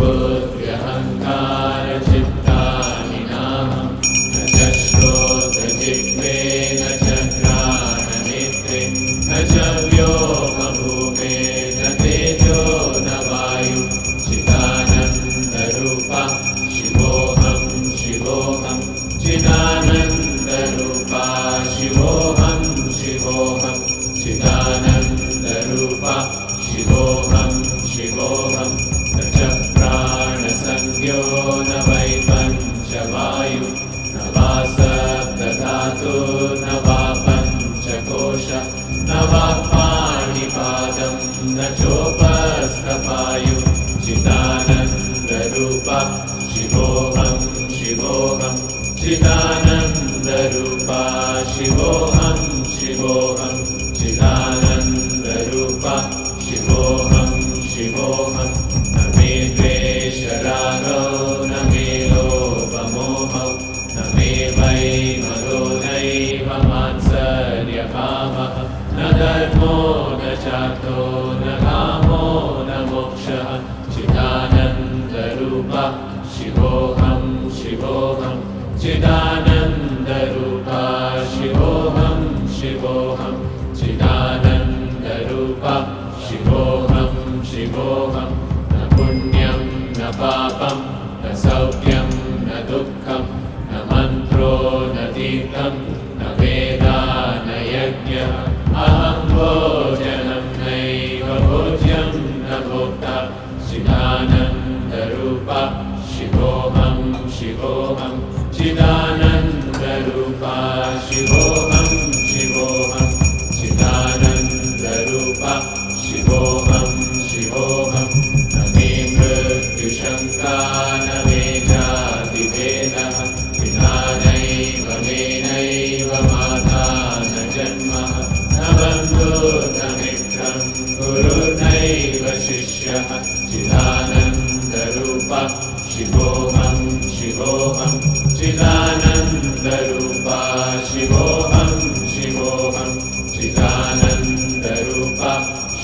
बुद्ध्यहङ्कारचित्तानि नाहं न च श्रोत्रजिह्वे न च घ्राणनेत्रे न च व्योमभूमे न तेजो न वायु चिदानन्दरूपा शिवोऽहं शिवोऽहं चिदानन्दरूपा शिवोऽहं शिवोऽहं चिदानन्दरूपा शिवोऽहं शिवोऽहं न च प्राणसंज्ञो न वै पञ्चवायु न वा सप्तधातुर्न वा पञ्चकोश न वा पाणिपादं न चोपस्थपायु चिदानन्दरूपा शिवोऽहं शिवोऽहं चिदानन्दरूपा शिवोऽहं शिवोऽहं चिदानन्दरूपा शिवोऽहं शिवोऽहं न मे द्वेषरागो न मे लोभमोहौ न मे वै मदो नैव मात्सर्यभावः न धर्मो न चार्थो न कामो न मोक्षः चिदानन्दरूपा शिवोऽहं शिवोऽहं चिदानन्दरूपा शिवोऽहं शिवोऽहं चिदानन्दरूपा शिवोऽहं शिवोऽहं न पुण्यं न पापं न सौख्यं न दुःखं न मन्त्रो न तीर्थं न वेदा न यज्ञः अहं भोजनं नैव भोज्यं न भोक्ता चिदानन्दरूपा शिवोऽहं शिवोऽहं चिदानन्दरूपा शिवोऽहं शिवोऽहं चिदानन्दरूपा शिवोऽहं शिवोऽहं न मे मृत्युशङ्का न मे जातिभेदः पिता नैव मे नैव माता न जन्मः न बन्धुर्न मित्रं गुरुर्नैव शिष्यः चिदानन्दरूपा शिवोऽहं शिवोऽहं चिदानन्दरूपा शिवोऽहं शिवोऽहं चिदानन्दरूपा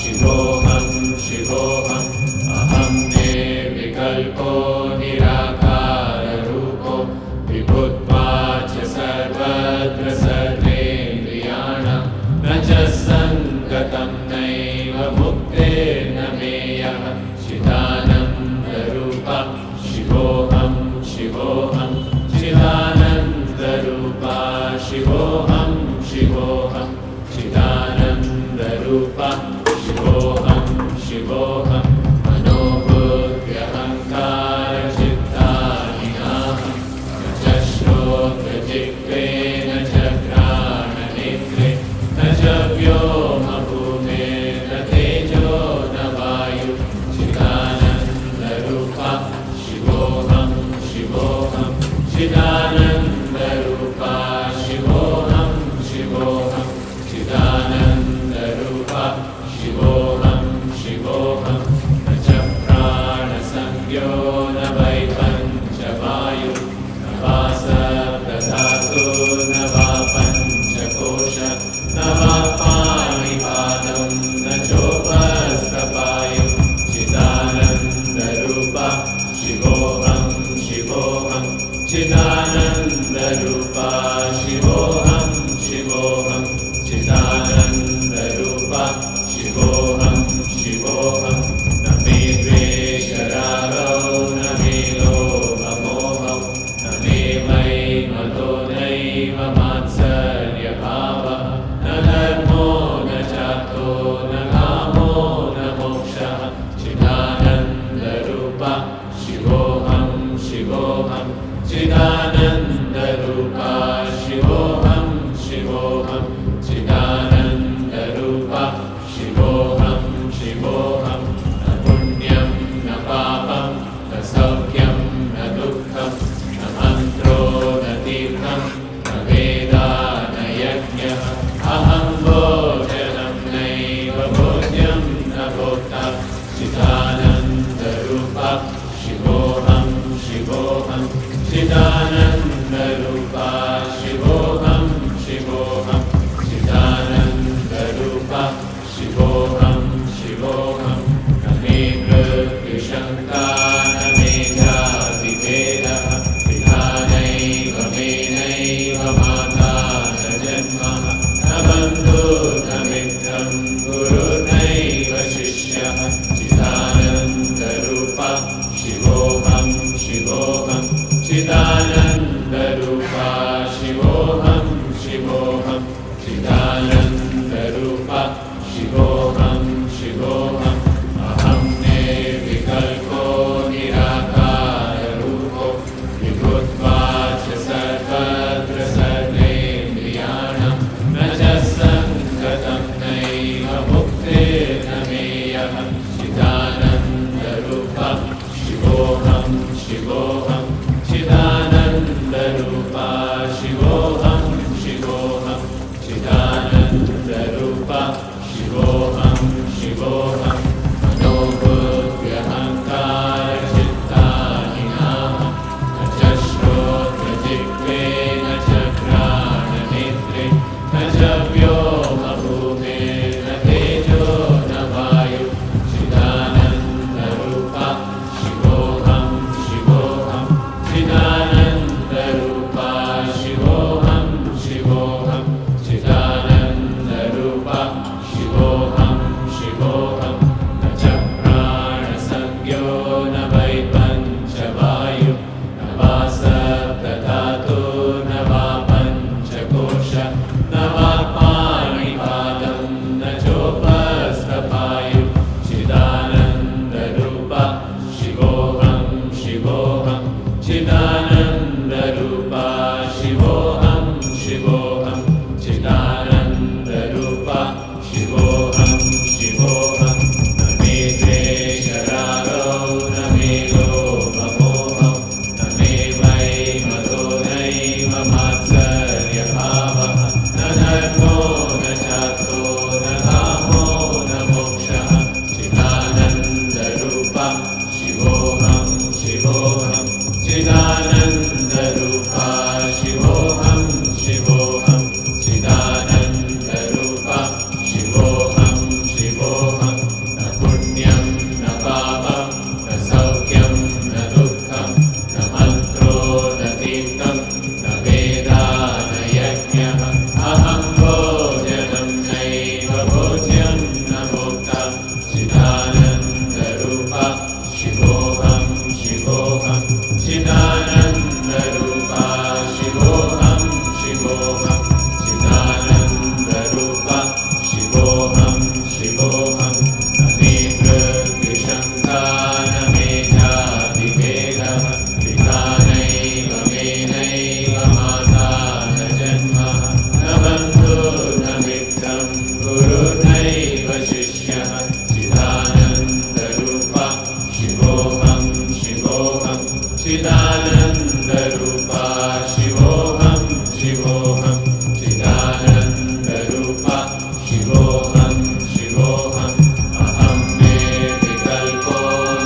शिवोऽहं शिवोऽहम् अहं निर्विकल्पो निराकाररूपो विभुत्वा च सर्वत्र सर्वेन्द्रियाणां न च सङ्गतं नैव मुक्तिर्न मेयः चिदानन्दरूपा शिवोऽहं शिवोऽहं चिदानन्दरूपा शिवोऽहं शिवोऽहं चिदानन्दरूपा शिवोऽहं शिवोऽहं मनोबुद्ध्यहङ्कारचित्तानि नाहं न च श्रोत्रजिह्वे न च घ्राणनेत्रे न च व्योमभूमे न तेजो न वायु चिदानन्दरूपा शिवोऽहं शिवोऽहं चिदानन्दरूपा शिवोऽहं शिवोऽहं चिदानन्दरूपा शिवोऽहं शिवोऽहं न च प्राणसंज्ञो न वै पञ्चवायु न वा सप्तधातुर्न वा पञ्चकोश न वा पाणिपादं न चोपस्थपायु चिदानन्दरूपा शिवोऽहं शिवोऽहं चिदानन्दरूपा शिवोऽहं शिवोऽहं चिदानन्दरूपा शिवोऽहं शिवोऽहं न मे द्वेषरागो न मे लोभमोहौ न मे वै मदो नैव मात्सर्यभावः न धर्मो न चार्थो न कामो न मोक्षः चिदानन्दरूपा शिवोऽहं शिवोऽहं चिदानन्दरूपा शिवोऽहं शिवोऽहं चिदानन्दरूपा शिवोऽहं शिवोऽहं न पुण्यं न पापं न सौख्यं न दुःखं न मन्त्रो न तीर्थं न वेदा न यज्ञः अहं भोजनं नैव भोज्यं न भोक्ता चिदानन्दरूपा शिवोऽहं शिवोऽहं चिदानन्दरूपा शिवोऽहं शिवोऽहं चिदानन्दरूपा शिवोऽहं शिवोऽहं न मे मृत्युशङ्का न चिदानन्दरूपा शिवोऽहं शिवोऽहम् अहं निर्विकल्पो निराकाररूपो विभुत्वाच्च सर्वत्र सर्वेन्द्रियाणां न च सङ्गतं नैव मुक्तिर्न मेयः चिदानन्दरूपा शिवोऽहं शिवोऽहं चिदानन्दरूपा शिवोऽहं शिवोऽहं चिदानन्दरूपा शिवोऽहं शिवोऽहं मनोबुद्ध्यहङ्कारचित्तानि नाहं न च श्रोत्रजिह्वे न च घ्राणनेत्रे न च व्योमभूमिर्न तेजो न वायु चिदानन्दरूपा शिवोऽहं शिवोऽहं चिदानन्दरूपा शिवोऽहं शिवोऽहं चिदानन्दरूपा शिवोऽहं शिवोऽहं न च प्राणसंज्ञो न वै पञ्चवायु न वा सप्तधातुर्न वा पञ्चकोश न वा पाणिपादं न चोपस्थपायु चिदानन्दरूपा शिवोऽहं शिवोऽहं चिदानन्दरूपा शिवोऽहं शिवोऽहं चिदानन्दरूपा शिवोऽहं शिवोऽहं न मे द्वेषरागौ न मे लोभमोहौ न मे वै मदो नैव मात्सर्यभावः न धर्मो न चार्थो न कामो न मोक्षः चिदानन्दरूपा शिवोऽहं शिवोऽहं चिदानन्दरूपा शिवोऽहं शिवोऽहं चिदानन्दरूपा शिवोऽहं शिवोऽहं न पुण्यं न पापं न सौख्यं न दुःखं न मन्त्रो न तीर्थं न वेदा न यज्ञः अहं भोजनं नैव भोज्यं न भोक्ता चिदानन्दरूपा शिवोऽहं शिवोऽहं चिदानन्दरूपा शिवोऽहं शिवोऽहं चिदानन्दरूपा शिवोऽहं शिवोऽहं न मे मृत्युशङ्का न मे जातिभेदः पिता नैव मे नैव माता न जन्मः न बन्धुर्न मित्रं गुरुर्नैव शिष्यः चिदानन्दरूपा शिवोऽहं शिवोऽहं चिदानन्दरूपा शिवोऽहं शिवोऽहं चिदानन्दरूपा शिवोऽहं शिवोऽहम् अहं निर्विकल्पो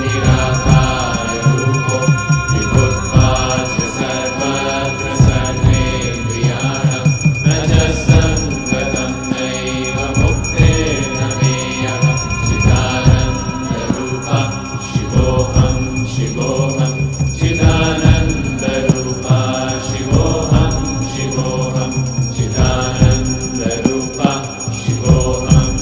निराकाररूपो विभुत्वाच्च सर्वत्र सर्वेन्द्रियाणां न च सङ्गतं नैव मुक्तिर्न मेयः चिदानन्दरूपा शिवोऽहं शिवोऽहं चिदानन्दरूपा शिवोऽहं शिवोऽहं चिदानन्दरूपा शिवोऽहं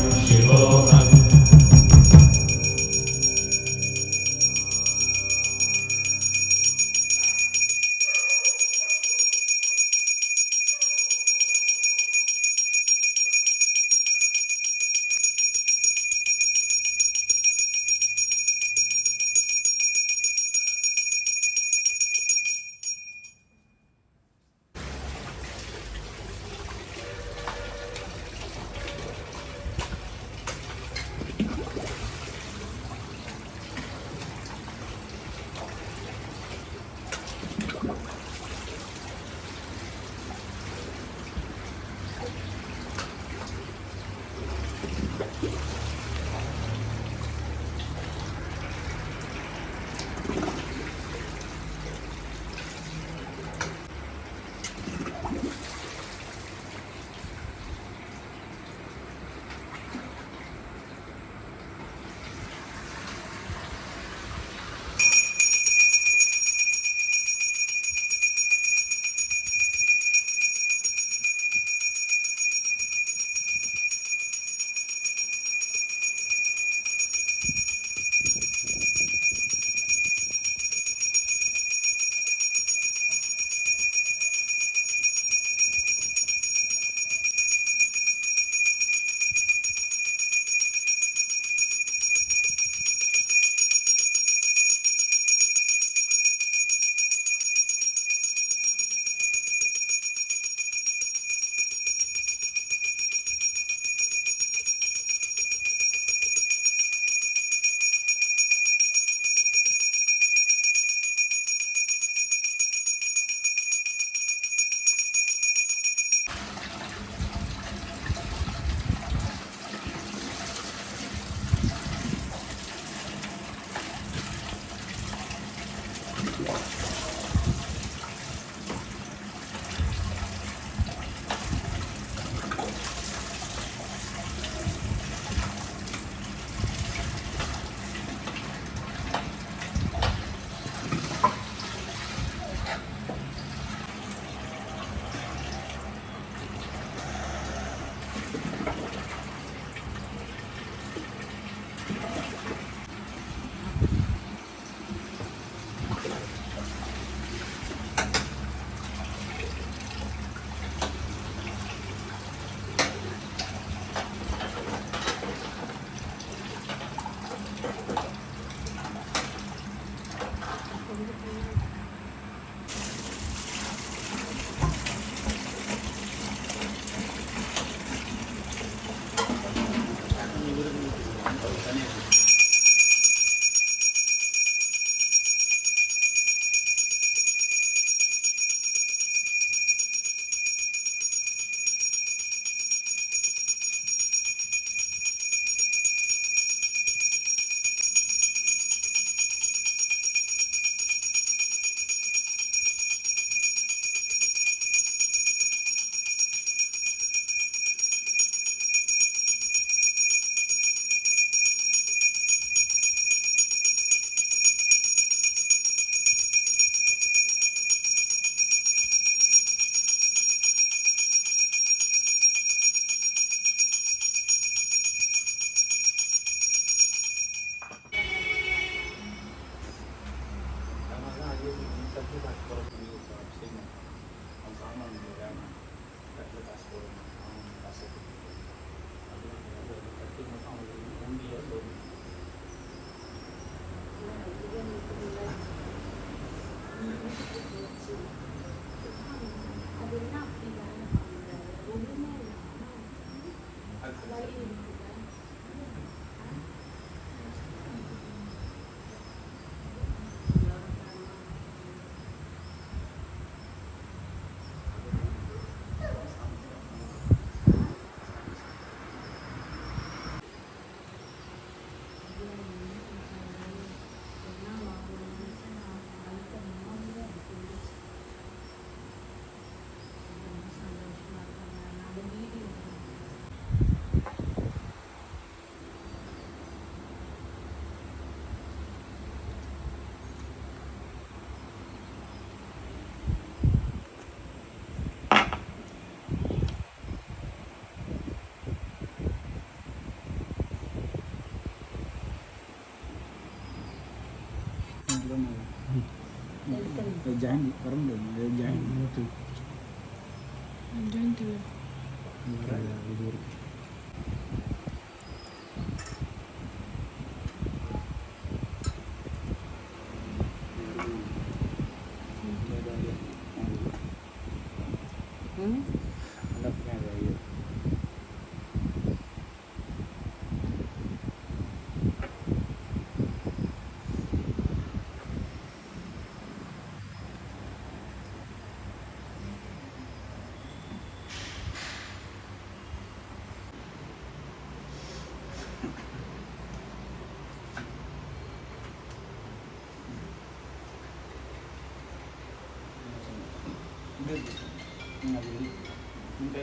Jangan orang dong, jangan itu. Jangan tuh. Tidur. Anaknya ada ya. Nggak beli, minta